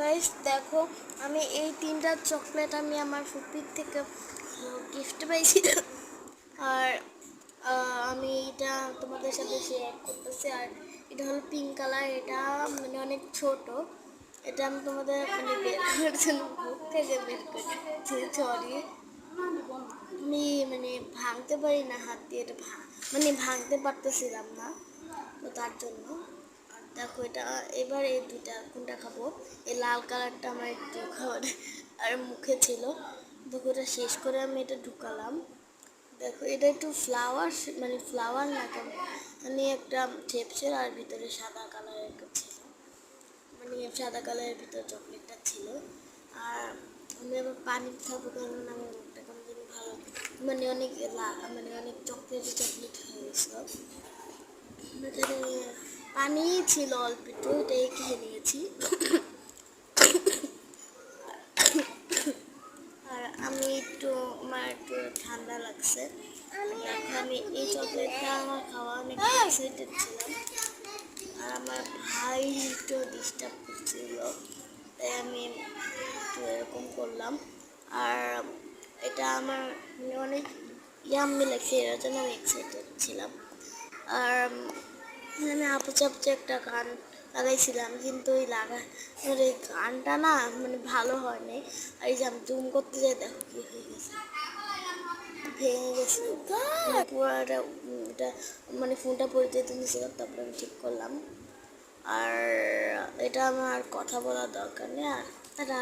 Guys দেখো, আমি এই তিনটা চকলেট আমি আমার ফুপির থেকে গিফট পাইছি। আর আমি এটা তোমাদের সাথে শেয়ার করতেছি। আর এটা হলো পিঙ্ক কালার, এটা মানে অনেক ছোট। এটা আমি তোমাদের মানে বের করার জন্য বুক থেকে বের করছি। সরি, আমি মানে ভাঙতে পারি না হাত দিয়ে, এটা মানে ভাঙতে পারতেছিলাম না, তো তার জন্য। আর দেখো এটা এবার এই দুটা কোনটা খাবো। এই লাল কালারটা আমার একটু খাওয়ার আর মুখে ছিল, দেখো এটা শেষ করে আমি এটা ঢুকালাম। দেখো এটা একটু ফ্লাওয়ার, মানে ফ্লাওয়ার না কেমন মানে একটা শেপসের, আর ভিতরে সাদা কালারের একটা ছিল, মানে সাদা কালারের ভিতরে চকলেটটা ছিল। আর আমি আবার পানি খাবো, কারণ আমার মুখটা কেমন জানি ভালো, মানে অনেক মানে অনেক চকলেট চকলেট হয়ে গেছিল। এখানে পানি ছিল অল্প একটু, এটাই খেয়ে নিয়েছি। আর আমি একটু, আমার একটু ঠান্ডা লাগছে। দেখো আমি এই চকলেটটা আমার খাওয়া অনেক এক্সাইটেড ছিলাম। আর আমার ভাই একটু ডিস্টার্ব করছিল, তাই আমি একটু এরকম করলাম। আর এটা আমার মানে অনেক ইয়াম্মি লাগছে, এর জন্য আমি এক্সাইটেড ছিলাম। আর আমি আপু চাপচে একটা গান লাগাইছিলাম, কিন্তু ওই মানে গানটা না মানে ভালো হয়নি। আর এই যে আমি জুম করতে যাই, দেখো কি হয়ে গেছে, ভেঙে গেছে পুরোটা। এটা মানে ফোনটা পড়ে যেতে নিয়েছিলাম, তারপরে আমি ঠিক করলাম। আর এটা আমার কথা বলার দরকার নেই। আর তারা